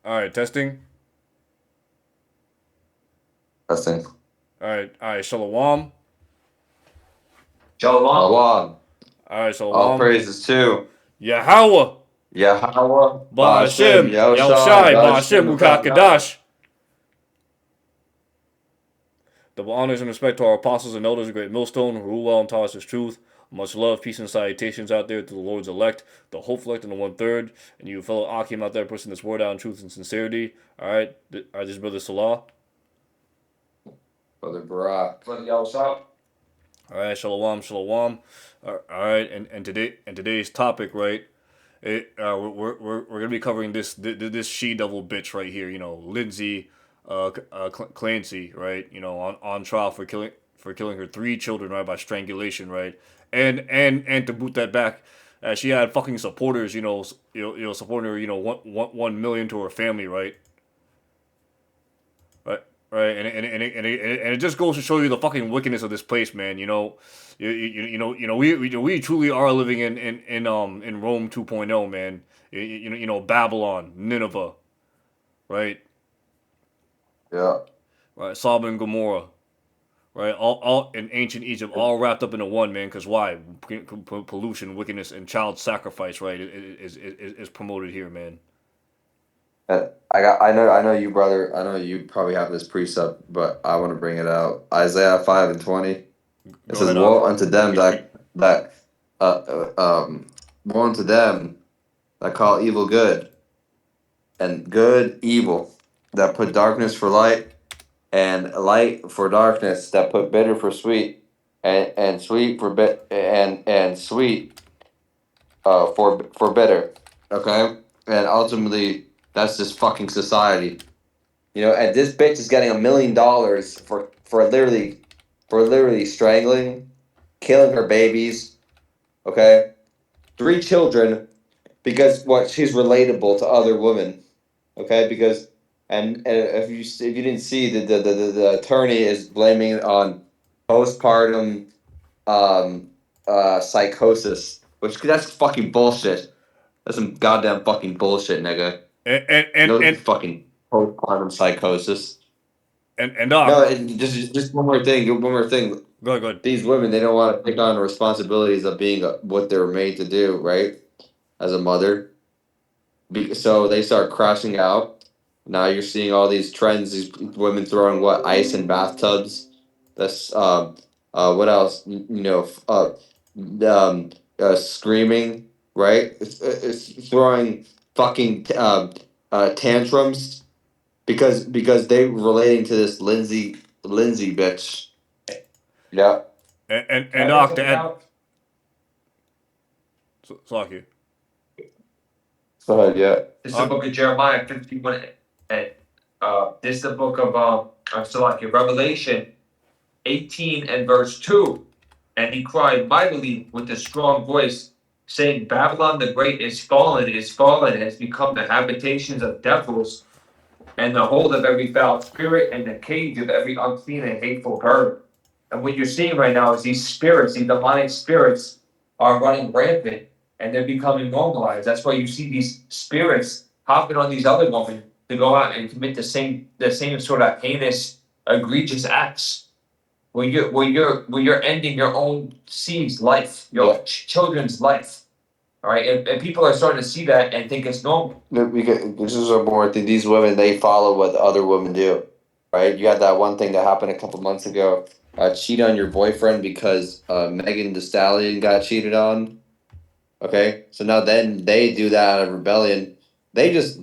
All right, testing. Testing. All right, shalom. Shalom. Shalom. All right, All shalom. praises to Yahweh, Yahweh, Ba'ashem, Ba'ashem, Yahushai, Yahushai, Ba'ashem, Ba'ashem, Ukakadash. Ukakadash. Double honors and respect to our apostles and elders of Great Millstone who rule well and taught us his truth. Much love, peace, and salutations out there to the Lord's elect, the hopeful elect, and the one third, and you fellow Akim out there pushing this word out in truth and sincerity. All right, this brother Salah. Brother Barak. Brother Yahusha. All right, shalom, shalom. All right, and today's topic, right? We're gonna be covering this she devil bitch right here. You know, Lindsay, Clancy, right? You know, on trial for killing her three children, right, by strangulation, right? And to boot that back, she had fucking supporters, supporting her, 1 million to her family, right? Right, right, and it just goes to show you the fucking wickedness of this place, man. We truly are living in Rome 2.0, man. Babylon, Nineveh, right, Yeah. right, Sodom and Gomorrah, right, all in ancient Egypt, all wrapped up into one, man. Because why? Pollution, wickedness, and child sacrifice, right, is promoted here, man. I know you, brother. I know you probably have this precept, but I want to bring it out. Isaiah 5:20. It Go says, ahead, Ak. "Woe unto them that woe unto them that call evil good, and good evil, that put darkness for light, and light for darkness, that put bitter for sweet, and sweet for and sweet for bitter." Okay, and ultimately that's just fucking society. And this bitch is getting $1 million for literally strangling, killing her babies. Okay, three children because what she's relatable to other women. Okay, because and if you didn't see the attorney is blaming it on postpartum psychosis, which that's fucking bullshit. That's some goddamn fucking bullshit, nigga. and and and No and, fucking postpartum psychosis. and No, Ak. and just one more thing. One more thing. Go ahead, go ahead. These women, they don't want to take on the responsibilities of being what they're made to do, right? As a mother, so they start crashing out. Now you're seeing all these trends. These women throwing what ice in bathtubs. That's what else? Screaming, right? It's throwing fucking tantrums because they relating to this Lindsay bitch. Yeah. Can I And bring Ak, to something add, out? Salaki. Go ahead. Yeah. This is the book of Jeremiah 51. And this is the book of I'm still like Revelation 18 and verse 2. And he cried mightily with a strong voice, saying, Babylon the Great is fallen, has become the habitations of devils, and the hold of every foul spirit, and the cage of every unclean and hateful bird. And what you're seeing right now is these spirits, these demonic spirits, are running rampant, and they're becoming normalized. That's why you see these spirits hopping on these other women to go out and commit the same sort of heinous, egregious acts. Where you're ending your own seed's life, your children's life. All right, and people are starting to see that and think it's normal. Because this is a more thing. These women, they follow what the other women do, right? You had that one thing that happened a couple months ago. Cheat on your boyfriend because Megan Thee Stallion got cheated on. Okay, so now then they do that out of rebellion. These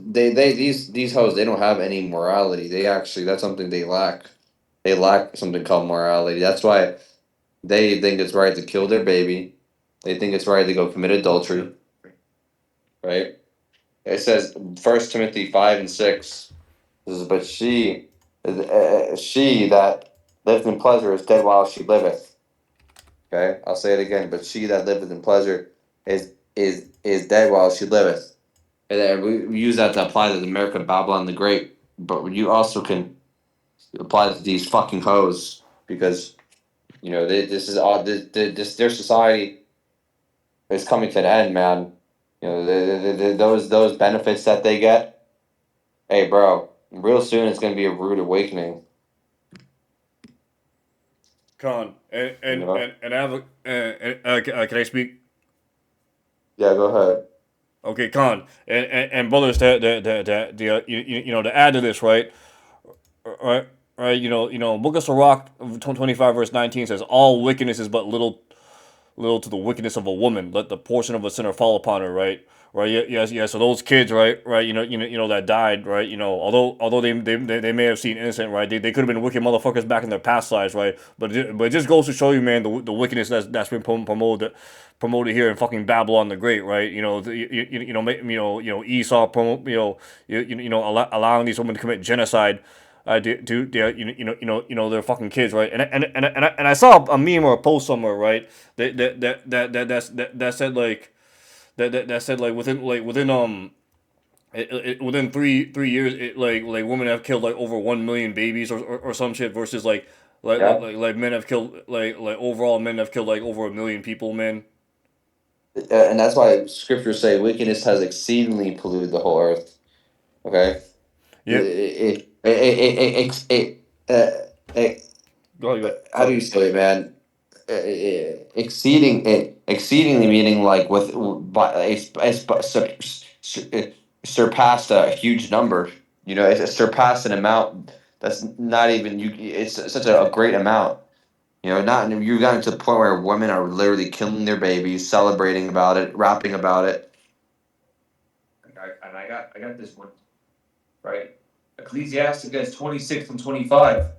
hoes, they don't have any morality. They actually, that's something they lack. They lack something called morality. That's why they think it's right to kill their baby. They think it's right to go commit adultery, right? It says First Timothy 5:6. This is, but she that liveth in pleasure is dead while she liveth. Okay, I'll say it again. But she that liveth in pleasure is dead while she liveth. And then we use that to apply to the America Babylon the Great. But you also can apply it to these fucking hoes because this is all this their society is coming to an end, man. Those benefits that they get. Hey, bro, real soon it's gonna be a rude awakening. Con, You know? and I have a, can I speak? Yeah, go ahead. Okay, Con, and brothers, to add to this, right, right, right, Book of Sirach, 25 verse 19 says, "All wickedness is but little to the wickedness of a woman. Let the portion of a sinner fall upon her." Right, right. Yes, yes. So those kids, right. That died, right. Although they may have seen innocent, right. They could have been wicked motherfuckers back in their past lives, right. But it just goes to show you, man, the wickedness that's been promoted here in fucking Babylon the Great, right? Esau promote, allowing these women to commit genocide. They're fucking kids, right? And I saw a meme or a post somewhere, right? That said like that said like within 3 years, like women have killed like over 1 million babies or some shit versus Yeah. men have killed overall men have killed like over 1 million people, man. And that's why scriptures say wickedness has exceedingly polluted the whole earth. Okay. Yep. Go ahead, go ahead. How do Sorry. you say it, man? Exceedingly meaning like with by surpassed a huge number. You know, it's surpassed an amount that's not even you. It's such a great amount. You know, not you got to the point where women are literally killing their babies, celebrating about it, rapping about it. I got this one right. Ecclesiasticus 26:25.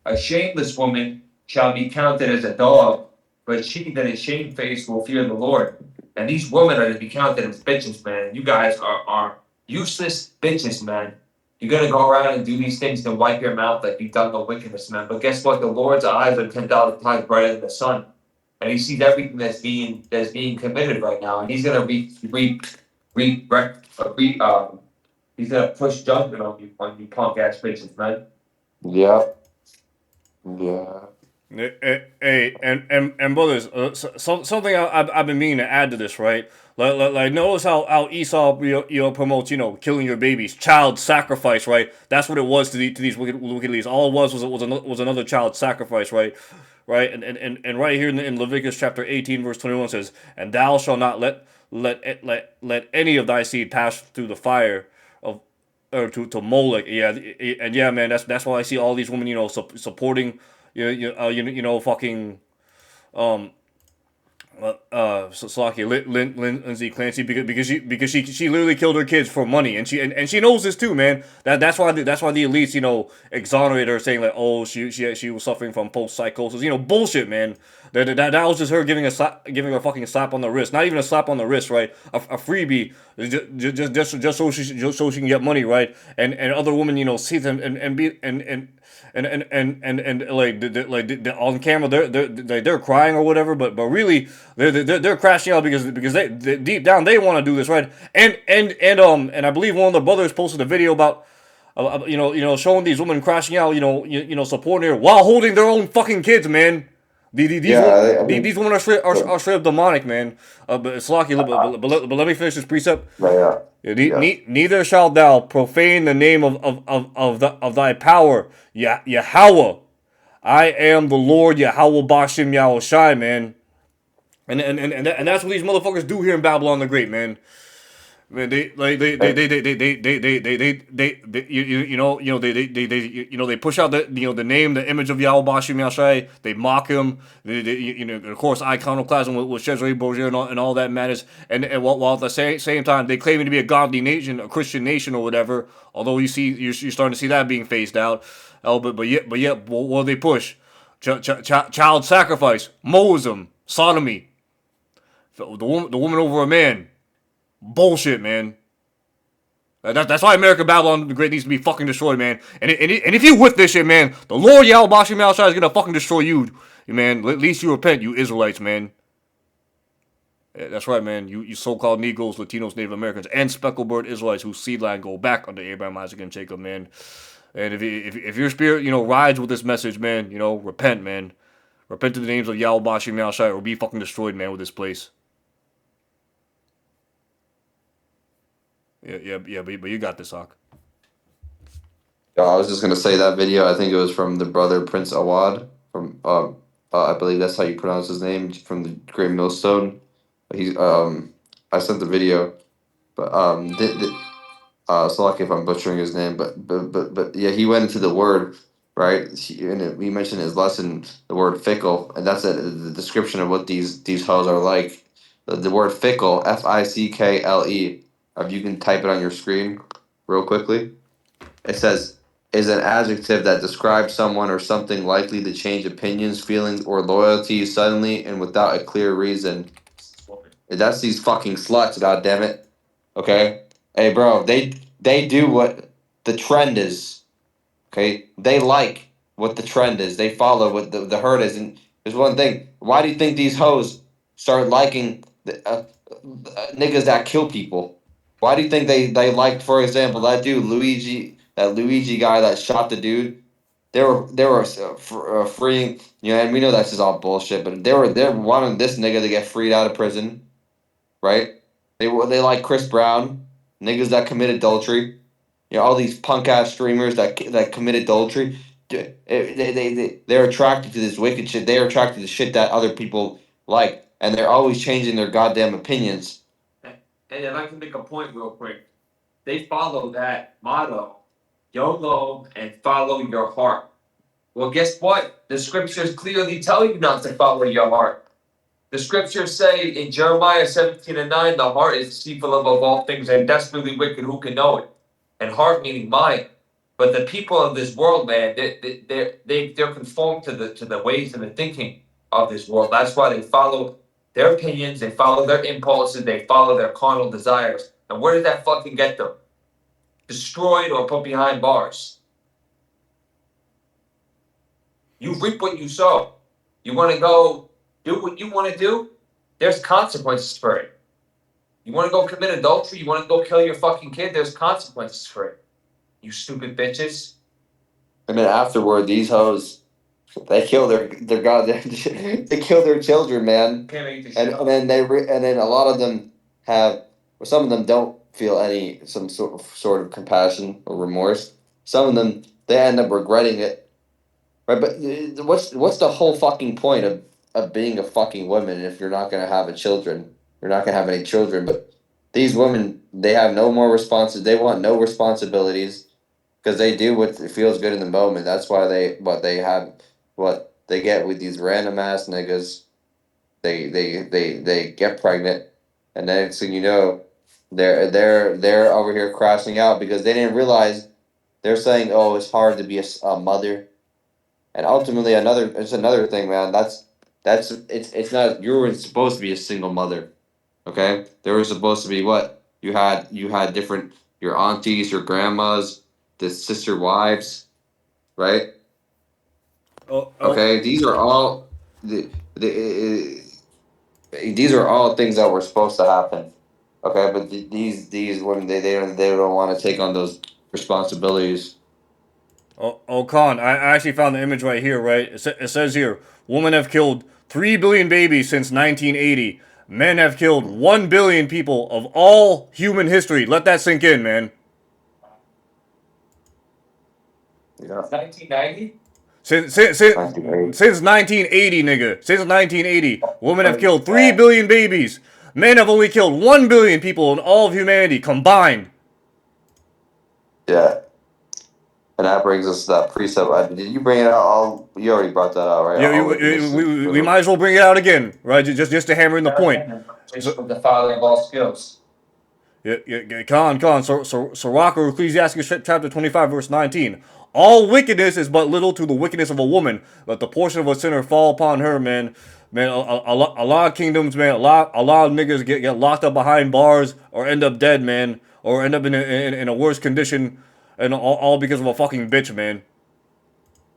A shameless woman shall be counted as a dog, but she that is shamefaced will fear the Lord. And these women are to be counted as bitches, man. You guys are useless bitches, man. You're gonna go around and do these things to wipe your mouth like you've done no wickedness, man. But guess what? The Lord's eyes are 10,000 times brighter than the sun, and He sees everything that's being committed right now, and He's gonna re, He's gonna push judgment on you punk ass bitches, man. Yeah, yeah. Hey, and brothers, something I've been meaning to add to this, right? Notice how Esau promotes killing your babies, child sacrifice, right? That's what it was to these wicked leaders. All it was another child sacrifice, right? Right, and right here in Leviticus chapter 18 verse 21 says, "And thou shalt not let any of thy seed pass through the fire of or to Molech." Yeah, and yeah, man, that's why I see all these women, supporting, fucking, um, Salaki, Lindsay Clancy, because she literally killed her kids for money, and she knows this too, man. That's why the elites, exonerate her, saying like, oh, she was suffering from post psychosis, bullshit, man. That was just her giving her a fucking slap on the wrist. Not even a slap on the wrist, right? A freebie, just so she can get money, right? And other women, see them and be and like on camera they're crying or whatever, but really they're crashing out because they deep down they want to do this, right? And I believe one of the brothers posted a video about showing these women crashing out, supporting her while holding their own fucking kids, man. Yeah, I mean, These women are straight up demonic, man. But it's lucky. But let me finish this precept. yeah, yeah, Neither shalt thou profane the name of thy power, Yahweh. I am the Lord Yahweh Bashim Yahushai, man. And that's what these motherfuckers do here in Babylon the Great, man. Man, they push out the name, the image of Yahweh Bashim Yashai. They mock him. Of course, iconoclasm with Cesare Borgia and all that matters. And while at the same time they claiming to be a godly nation, a Christian nation or whatever. Although you're starting to see that being phased out. But yet, what do they push? Child sacrifice, Moism, sodomy, the woman over a man. Bullshit, man. That's why America Babylon the Great needs to be fucking destroyed, man. And if you with this shit, man, the Lord Yahweh Bashim Yahushua is gonna fucking destroy you, man. At least you repent, you Israelites, man. Yeah, that's right, man. You so-called Negroes, Latinos, Native Americans, and speckled bird Israelites whose seed line go back under Abraham, Isaac, and Jacob, man. And if your spirit, rides with this message, man, repent, man. Repent to the names of Yahweh Bashim Yahushua or be fucking destroyed, man, with this place. Yeah, but you got this, Hawk. I was just gonna say that video. I think it was from the brother Prince Awad from I believe that's how you pronounce his name, from the Great Millstone. He's I sent the video, but so lucky if I'm butchering his name, but yeah, he went into the word, right. He mentioned in his lesson the word fickle, and that's the description of what these hoes are like. The word fickle, Fickle. If you can type it on your screen real quickly. It says, is an adjective that describes someone or something likely to change opinions, feelings, or loyalty suddenly and without a clear reason. That's these fucking sluts, goddammit. Okay? Hey, bro, they do what the trend is. Okay? They like what the trend is. They follow what the herd is. And there's one thing. Why do you think these hoes start liking niggas that kill people? Why do you think they liked, for example, that dude that Luigi guy that shot the dude? They were freeing, and we know that's just all bullshit. But they're wanting this nigga to get freed out of prison, right? They like Chris Brown, niggas that commit adultery. All these punk ass streamers that commit adultery. They're attracted to this wicked shit. They're attracted to shit that other people like, and they're always changing their goddamn opinions. And if I can make a point real quick, they follow that motto, YOLO, and follow your heart. Well, guess what? The scriptures clearly tell you not to follow your heart. The scriptures say in Jeremiah 17:9, the heart is deceitful above all things and desperately wicked. Who can know it? And heart meaning mind. But the people of this world, man, they're conformed to the ways and the thinking of this world. That's why they follow their opinions, they follow their impulses, they follow their carnal desires. And where does that fucking get them? Destroyed or put behind bars. You reap what you sow. You want to go do what you want to do? There's consequences for it. You want to go commit adultery? You want to go kill your fucking kid? There's consequences for it. You stupid bitches. And then afterward, these hoes, they kill their goddamn they kill their children, man. Can't make this And shit up. then and then a lot of them have, well, some of them don't feel some sort of compassion or remorse. Some of them, they end up regretting it, right? But what's the whole fucking point of being a fucking woman if you're not gonna have a children? You're not gonna have any children. But these women, they have no more responses. They want no responsibilities because they do what feels good in the moment. That's why what they get with these random ass niggas. They get pregnant, and then next thing you know, they're over here crashing out because they didn't realize they're saying, oh, it's hard to be a mother, and ultimately it's another thing, man. It's not, you were supposed to be a single mother, okay? There was supposed to be what you had different, your aunties, your grandmas, the sister wives, right? Oh, Okay, these are all these are all things that were supposed to happen. Okay, but these women, they don't want to take on those responsibilities. Khan, I actually found the image right here, right? It says here, women have killed 3 billion babies since 1980. Men have killed 1 billion people of all human history. Let that sink in, man. Yeah, 1990? Since, since, since, 1980. since 1980, nigga. Since 1980, women have killed 3 billion babies. Men have only killed 1 billion people in all of humanity combined. Yeah, and that brings us to that precept. Did you bring it out? You already brought that out, right? Yeah, All wickedness we might as well bring it out again, right? Just to hammer in the point. So, the father of all skills. Con. So Rocker, Ecclesiasticus chapter 25, verse 19. All wickedness is but little to the wickedness of a woman. Let the portion of a sinner fall upon her, man. Man, a lot of kingdoms, man. A lot of niggas get locked up behind bars or end up dead, man, or end up in a worse condition, and all because of a fucking bitch, man.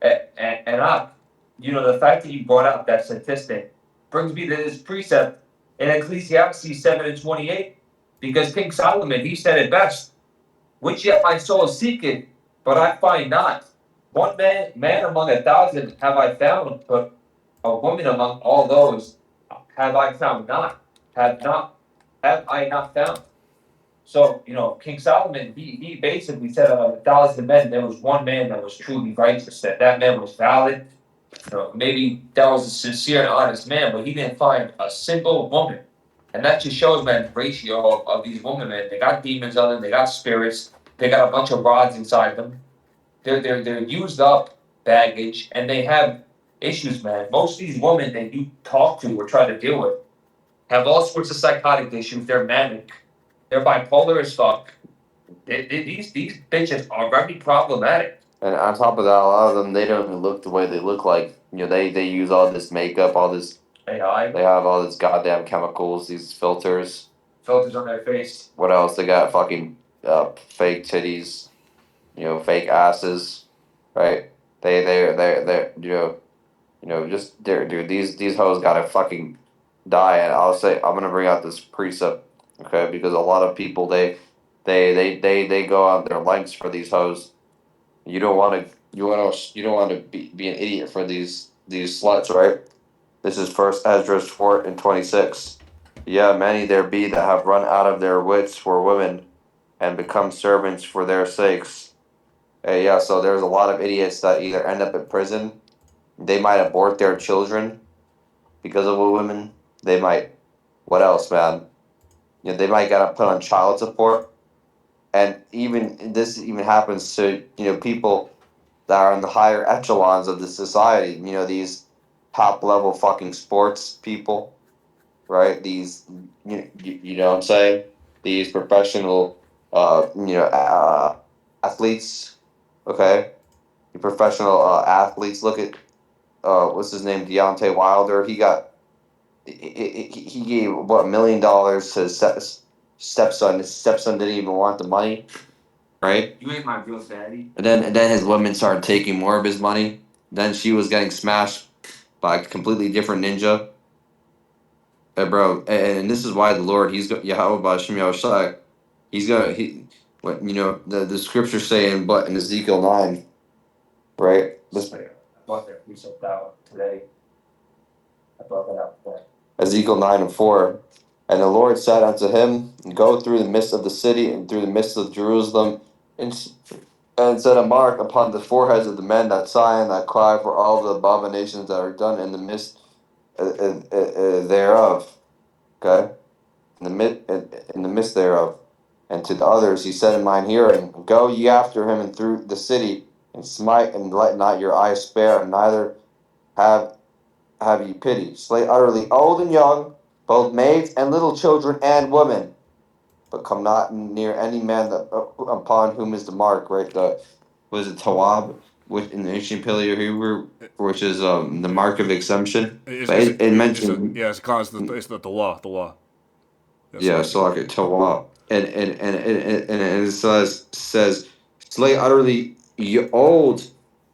The fact that you brought out that statistic brings me to this precept in Ecclesiastes 7:28, because King Solomon, he said it best, which yet my soul seeketh, but I find not. One man among 1,000 have I found, but a woman among all those have I found not. Have I not found. So, King Solomon, he basically said of 1,000 men, there was one man that was truly righteous, that man was valid. Maybe that was a sincere and honest man, but he didn't find a single woman. And that just shows, man, the ratio of these women, man. They got demons on them, they got spirits, they got a bunch of rods inside them. They're used up baggage, and they have issues, man. Most of these women that you talk to or try to deal with have all sorts of psychotic issues. They're manic. They're bipolar as fuck. These bitches are very problematic. And on top of that, a lot of them, they don't even look the way they look like. They use all this makeup, all this AI. They have all this goddamn chemicals, these filters. Filters on their face. What else? They got fucking fake titties, fake asses, right? Just dude. These hoes gotta fucking die. And I'll say I'm gonna bring out this precept, okay? Because a lot of people they go on their lengths for these hoes. You don't want to be an idiot for these sluts, right? This is First Esdras 4:26. Yeah, many there be that have run out of their wits for women, and become servants for their sakes. Yeah, so there's a lot of idiots that either end up in prison, they might abort their children because of a woman. They might, what else, man? They might get put on child support, and even this even happens to people that are in the higher echelons of the society. These top level fucking sports people, right? These, you know what I'm saying? These professional, athletes, okay? The professional athletes. Look at, what's his name? Deontay Wilder. He gave, what, $1 million to his stepson. His stepson didn't even want the money, right? You ain't my real daddy. And then his woman started taking more of his money. Then she was getting smashed by a completely different ninja. Bro, and this is why the Lord, he's going, Yahweh Bashim Yahushai, he's gonna, what, the scriptures saying, but in Ezekiel 9, right? I bought that precept out today. I brought that out today. Ezekiel 9:4. And the Lord said unto him, go through the midst of the city and through the midst of Jerusalem, and set a mark upon the foreheads of the men that sigh and that cry for all the abominations that are done in the midst thereof. Okay? In the midst thereof. And to the others he said in mine hearing, go ye after him and through the city, and smite, and let not your eyes spare, and neither have ye pity. Slay utterly old and young, both maids and little children and women, but come not near any man that upon whom is the mark. Right? Was it Tawab, which in the ancient Paleo Hebrew, which is the mark of exemption. But it mentioned, It's the law. yeah, so like a Tawab, and it says slay utterly old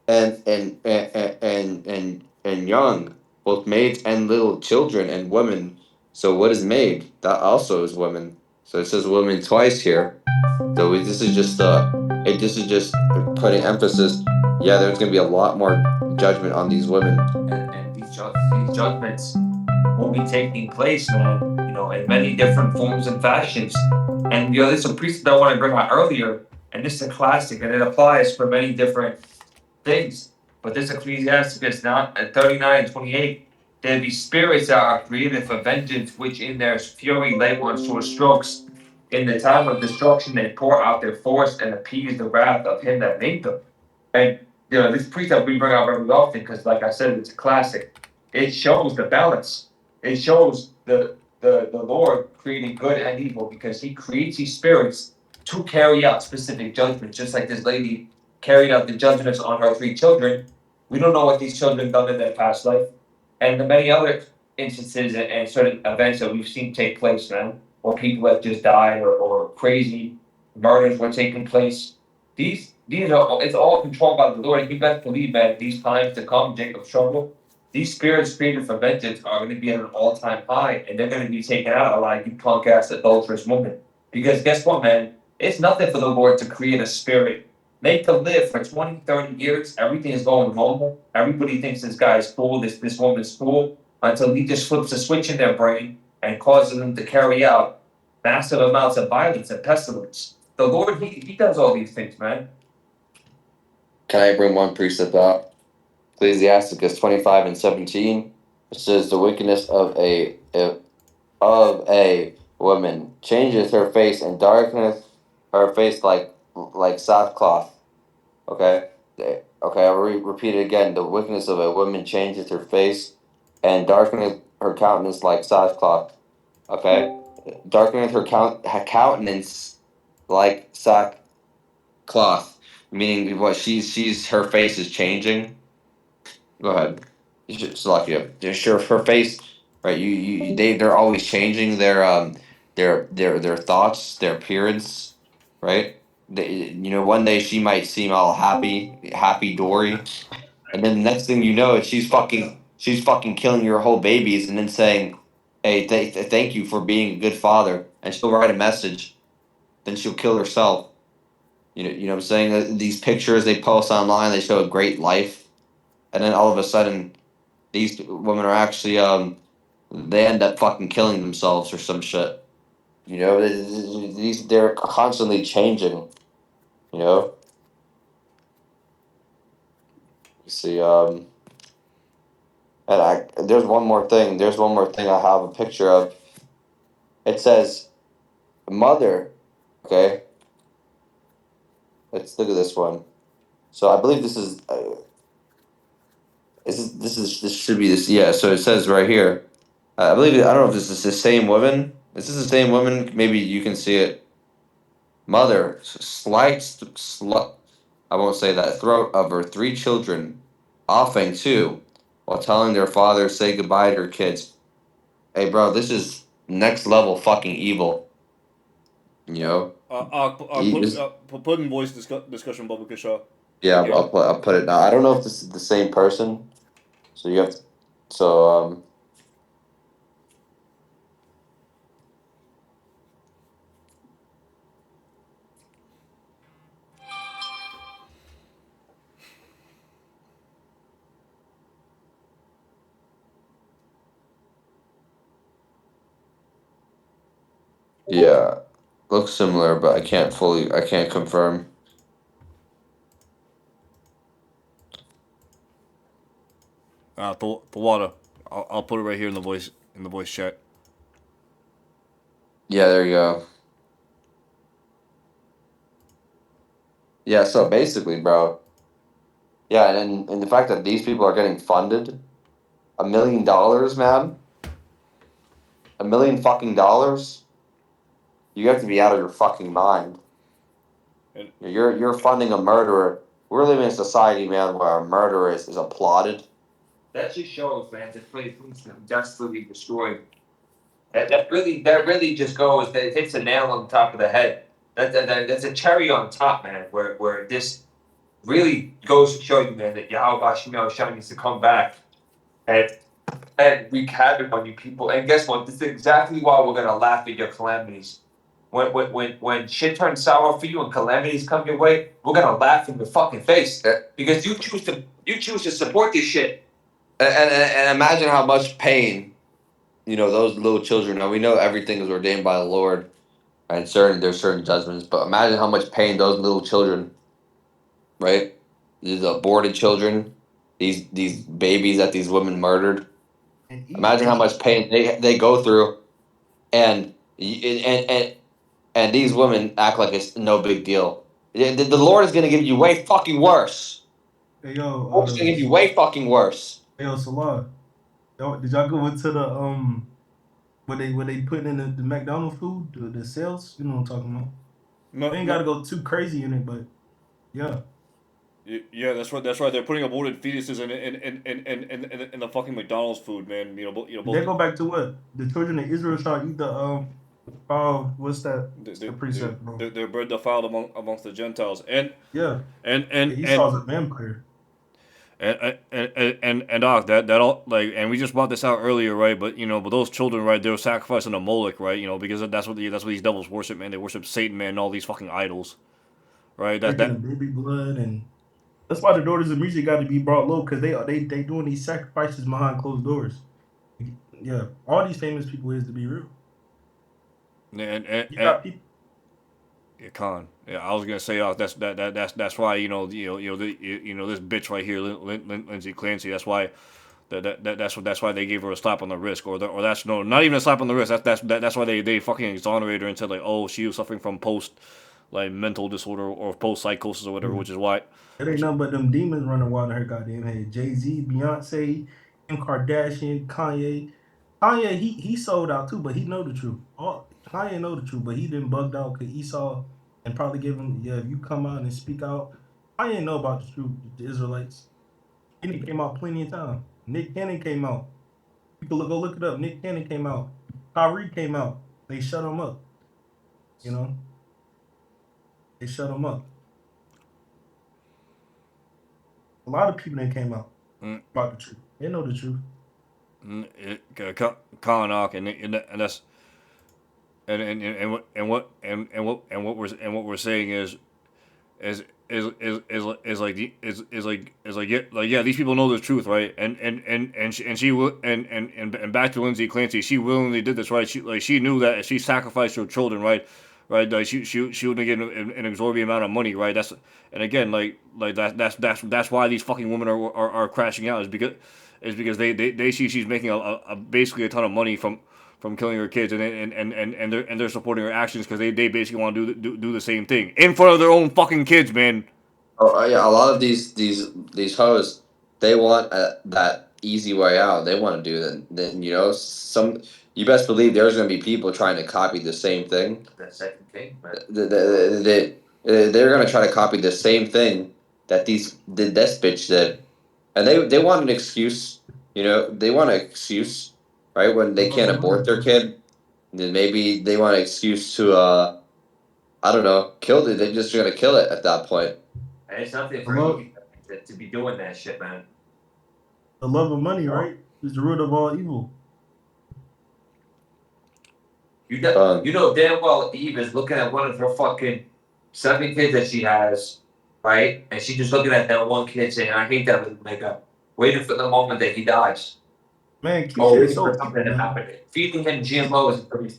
and young, both maids and little children and women. So what is maid? That also is women. So it says women twice here. So this is just putting emphasis. Yeah, there's gonna be a lot more judgment on these women. And these judgments will be taking place, man, in many different forms and fashions. And there's a precept I want to bring out earlier, and this is a classic, and it applies for many different things. But this Ecclesiasticus 39:28, there be spirits that are created for vengeance, which in their fury labor on sore strokes. In the time of destruction, they pour out their force and appease the wrath of him that made them. And this precept we bring out very often because, like I said, it's a classic. It shows the balance. It shows the Lord creating good and evil because He creates these spirits to carry out specific judgments, just like this lady carried out the judgments on her 3 children. We don't know what these children done in their past life, and the many other instances and certain events that we've seen take place, man, or people that just died or crazy murders were taking place. These are, it's all controlled by the Lord. And you best believe, man, these times to come, Jacob's trouble, these spirits created for vengeance are going to be at an all-time high, and they're going to be taking out a lot of you punk-ass adulterous women. Because guess what, man? It's nothing for the Lord to create a spirit, make them live for 20, 30 years. Everything is going normal. Everybody thinks this guy is cool, this woman's cool, until he just flips a switch in their brain and causes them to carry out massive amounts of violence and pestilence. The Lord, he does all these things, man. Can I bring one precept out? Ecclesiasticus 25:17. It says the wickedness of a woman changes her face and darkeneth her face like sackcloth. Okay? Okay, I'll repeat it again. The wickedness of a woman changes her face and darkeneth her countenance like sackcloth. Okay? Darkeneth her countenance like sackcloth. Meaning what she's her face is changing. Go ahead. Slovakia. Sure, her face, right? They're always changing their thoughts, their appearance, right? One day she might seem all happy dory, and then the next thing you know, she's fucking killing your whole babies, and then saying, "Hey, thank you for being a good father," and she'll write a message, then she'll kill herself. You know what I'm saying? These pictures they post online, they show a great life, and then all of a sudden these women are actually they end up fucking killing themselves or some shit. They're constantly changing. You know. You see, and there's one more thing. There's one more thing I have a picture of. It says mother. Okay, let's look at this one. So I believe this is. This should be this. Yeah. So it says right here. I believe I don't know if this is the same woman. Is this the same woman? Maybe you can see it. Mother slights I won't say that throat of her three children, offing too, while telling their father say goodbye to her kids. Hey, bro, this is next level fucking evil. You know, he just put in voice discussion bubble, Kisha. yeah. I'll put it now. I don't know if this is the same person. So you have to. So yeah, looks similar, but I can't confirm. The water. I'll put it right here in the voice chat. Yeah, there you go. Yeah, so basically, bro. Yeah, and the fact that these people are getting funded $1 million, man, $1 million fucking dollars. You have to be out of your fucking mind. And You're funding a murderer. We're living in a society, man, where a murderer is applauded. That just shows, man, this place needs to be desperately destroyed. That really just goes, that hits a nail on the top of the head. That's a cherry on top, man, where this really goes to show you, man, that Yahweh Shai needs to come back and wreak havoc on you people. And guess what? This is exactly why we're gonna laugh at your calamities. When shit turns sour for you and calamities come your way, we're gonna laugh in your fucking face because you choose to support this shit. And imagine how much pain, those little children. Now we know everything is ordained by the Lord, and there's certain judgments. But imagine how much pain those little children, right? These aborted children, these babies that these women murdered. And Imagine how even much pain they go through, and and these women act like it's no big deal. The Lord is gonna give you way fucking worse. hey The Lord is gonna give you way fucking worse. Salah, did y'all go into the where they put in the McDonald's food, the sales? You know what I'm talking about. no, We ain't no, gotta go too crazy in it, but yeah. yeah, that's right. That's right. They're putting aborted fetuses in the fucking McDonald's food, man. Both They go back to what? The children of Israel shall eat the what's that? What's the precept, bro? they're bred defiled amongst the Gentiles, and Yeah. and and and Esau's a vampire. and Doc, that all, like, and we just brought this out earlier, right? But those children, right, they were sacrificing a Moloch, right? Because that's what these devils worship, man. They worship Satan, man, and all these fucking idols, right? That Drinking the that baby blood, and that's why the daughters of music got to be brought low, because they doing these sacrifices behind closed doors. Yeah, all these famous people is, to be real. You got people. Yeah, Con. Yeah, I was gonna say that's why this bitch right here, Lindsay Clancy. That's why that's why they gave her a slap on the wrist, or that's no, not even a slap on the wrist. That's why they fucking exonerated her and said like, oh, she was suffering from post like mental disorder or post psychosis or whatever, Yeah. which is why. It ain't nothing but them demons running wild in her goddamn head. Jay-Z, Beyonce, Kim Kardashian, Kanye. Kanye, he sold out too, but he know the truth. Kanye know the truth, but he didn't bugged out because Esau and probably give him, yeah, if you come out and speak out, Kanye know about the truth, the Israelites. And he came out plenty of time. Nick Cannon came out. You can go look it up. Nick Cannon came out. Kyrie came out. They shut him up. You know, they shut him up. A lot of people that came out Mm, about the truth. They know the truth. Con and that's and what we're saying is yeah, these people know the truth, right? And back to Lindsay Clancy, she willingly did this, right? She knew that if she sacrificed her children, right, like she would get an exorbitant amount of money, right? And again, that's why these fucking women are crashing out, is because they see she's making a basically a ton of money from killing her kids, and they're supporting her actions because they basically want to do the same thing in front of their own fucking kids, man. Oh yeah, a lot of these hoes, they want that easy way out. They want to do that. Then some. You best believe there's going to be people trying to copy the same thing. That second thing, man. They're going to try to copy the same thing that this bitch did, and they want an excuse. They want an excuse, right? When I they love can't the money, abort their man. kid, then maybe they want an excuse to I don't know, kill it. They're just going to kill it at that point. And it's nothing I for love Evie to be doing that shit, man. the love of money, right? Is the root of all evil. You know damn well Eve is looking at one of her fucking 7 kids that she has, right? And she's just looking at that one kid saying, "I hate that little nigga," waiting for the moment that he dies. Man, kids Or are waiting so for evil, something to man. happen. Feeding him GMOs until he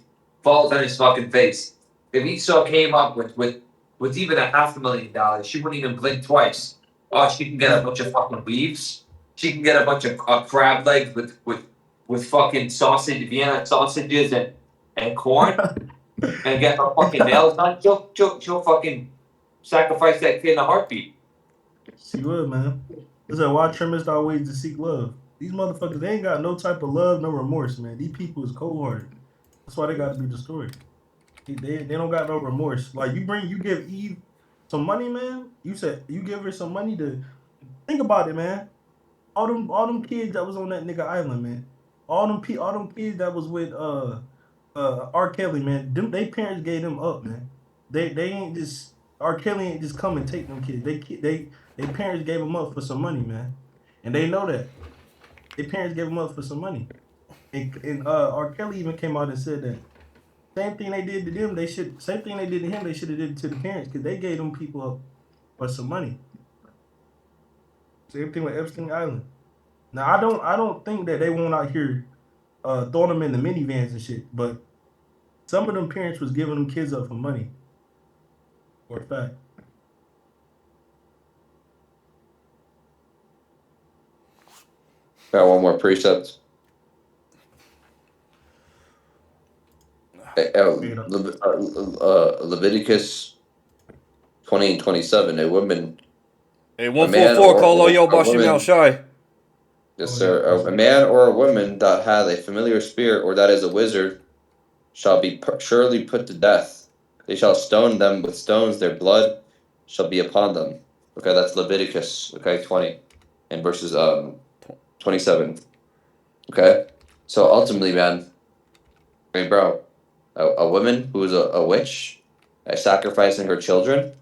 falls on his fucking face. If Esau came up with even $500,000, she wouldn't even blink twice. Oh, she can get a bunch of fucking leaves. She can get a bunch of crab legs with fucking sausage, Vienna sausages and corn, and get her fucking nails done. She'll fucking sacrifice that kid in a heartbeat. She would, man. Listen, why trimmers not ways to seek love? These motherfuckers, they ain't got no type of love, no remorse, man. These people is cold hearted. That's why they got to be destroyed. They don't got no remorse. Like you give Eve some money, man. You said you give her some money to think about it, man. All them kids that was on that nigga island, man. All them kids that was with R. Kelly, man. They parents gave them up, man. They ain't just R. Kelly ain't just come and take them kids. They parents gave them up for some money, man. And they know that. Their parents gave them up for some money. And R. Kelly even came out and said that same thing they did to them, same thing they did to him, they should have did to the parents because they gave them people up for some money. Same thing with Epstein Island. Now I don't think that they won't out here throwing them in the minivans and shit, but some of them parents was giving them kids up for money. For a fact. Got one more precept. Straight up. Leviticus 20 and 27. Hey, A one four man four, call all or y'all a Bashim out woman, shy. yes, Oh yeah, sir. for A sure. man or a woman that hath a familiar spirit or that is a wizard shall be surely put to death. They shall stone them with stones, their blood shall be upon them. Okay, that's Leviticus, okay, 20 and verses 27. Okay? So ultimately, man, I mean, bro, a woman who is a witch, sacrificing her children,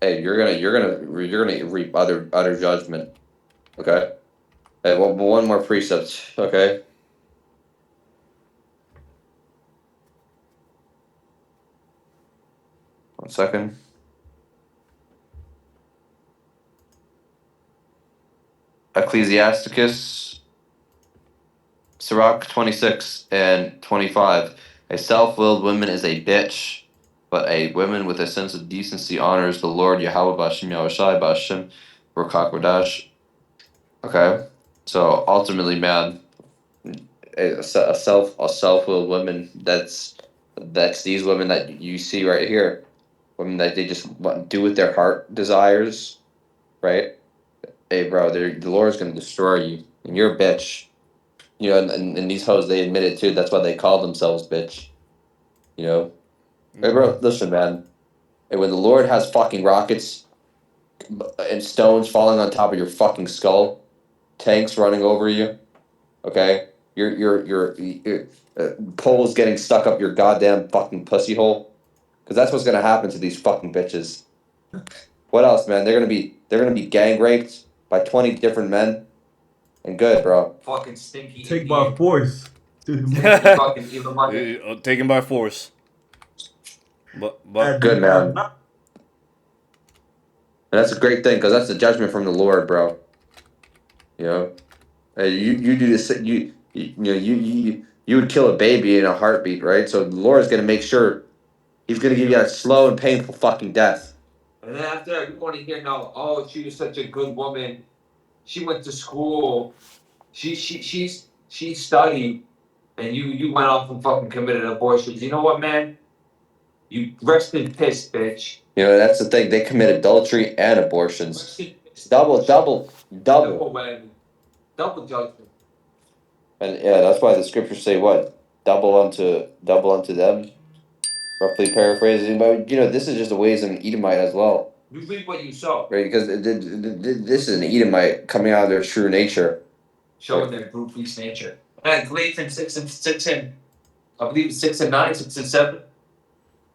hey, you're gonna reap utter judgment. Okay? Hey, one more precept, okay? One second. Ecclesiasticus, Sirach 26 and 25. A self-willed woman is a bitch, but a woman with a sense of decency honors the Lord Yahweh Bashem Yahushai Bashem Rakakwadash. Okay, so ultimately, man, a self-willed woman. That's these women that you see right here. Women that they just do what their heart desires, right? Hey, bro, the Lord's gonna destroy you, and you're a bitch. You know, and these hoes, they admit it too. That's why they call themselves bitch. You know, hey, bro, listen, man. Hey, when the Lord has fucking rockets and stones falling on top of your fucking skull, tanks running over you, okay, your poles getting stuck up your goddamn fucking pussy hole, because that's what's gonna happen to these fucking bitches. What else, man? They're gonna be gang raped by 20 different men, and good, bro. Fucking stinky Take by Indian. force. Fucking even money. Taken by force. But Good, man. And that's a great thing because that's the judgment from the Lord, bro. You know, hey, you do this. You would kill a baby in a heartbeat, right? So the Lord is gonna make sure He's gonna give you that slow and painful fucking death. And then after that, you want to hear now, oh, she was such a good woman. She went to school. She studied, and you went off and fucking committed abortions. You know what, man? You rest in piss, bitch. You know, that's the thing. They commit adultery and abortions. Rest in piss. Double. Double whammy. Double judgment. And yeah, that's why the scriptures say what? Double unto them. Roughly paraphrasing, but you know, this is just the ways of an Edomite as well. You reap what you sow. Right, because this is an Edomite coming out of their true nature. Showing their brute beast nature. And Galatians 6 and I believe 6 and 9, 6 and 7.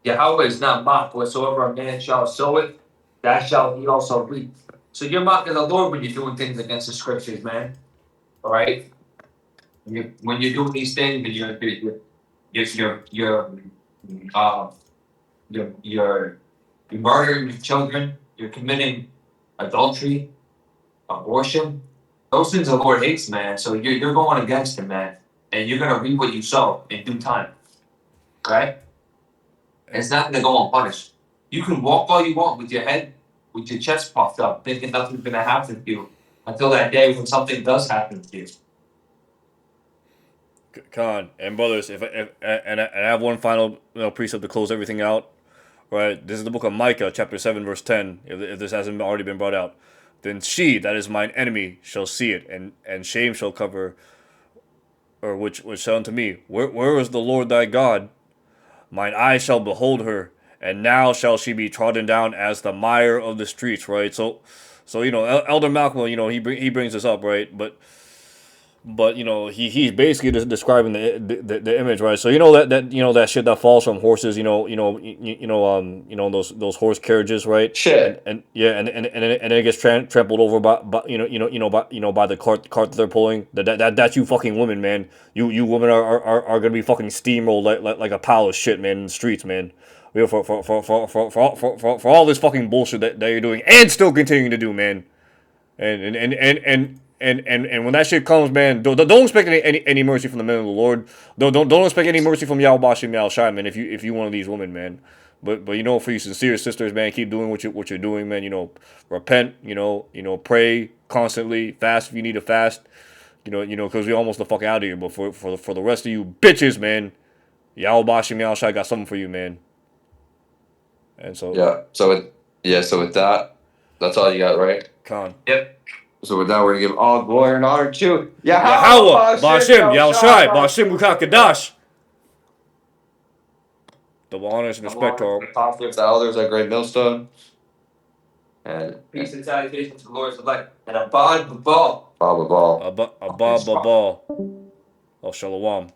Yahweh is not mocked. Whatsoever a man shall sow it, that shall he also reap. So you're mocking the Lord when you're doing things against the scriptures, man. All right. When you're doing these things, and uh, you're murdering your children, you're committing adultery, abortion. Those things the Lord hates, man. So you're going against him, man, and you're gonna reap what you sow in due time, right? It's not gonna go unpunished. You can walk all you want with your head, with your chest puffed up, thinking nothing's gonna happen to you, until that day when something does happen to you. Con and brothers, if and I have one final precept to close everything out. Right, this is the book of Micah, chapter 7, verse 10. If this hasn't already been brought out, then she that is mine enemy shall see it, and shame shall cover, or which said unto me, where is the Lord thy God? Mine eyes shall behold her, and now shall she be trodden down as the mire of the streets. Right, so Elder Malcolm, he brings this up, right, but he's basically just describing the image, right? So that shit that falls from horses, those horse carriages, right? Shit. And it gets trampled over by by the cart that they're pulling. That's you fucking women, man. You women are gonna be fucking steamrolled like a pile of shit, man, in the streets, man. For all this fucking bullshit that you're doing and still continuing to do, man. And when that shit comes, man, don't expect any mercy from the men of the Lord. Don't expect any mercy from Yahweh Bashim Yahushai, man. If you one of these women, man. But for you sincere sisters, man, keep doing what you're doing, man. Repent. Pray constantly. Fast if you need to fast. Because we're almost the fuck out of here. But for the rest of you bitches, man, Yahweh Bashim Yahushai got something for you, man. And so So with that, that's all you got, right? Con. Yep. So with that, we're gonna give all glory and honor to Yahweh Bashim Yahushai Bashim Bukakadash. Double honors and respect to our the elders at Great Millstone. And Peace and salutations to the Lord's elect. And abide the ball. Bob. Abba Babal. Oh, Shalom.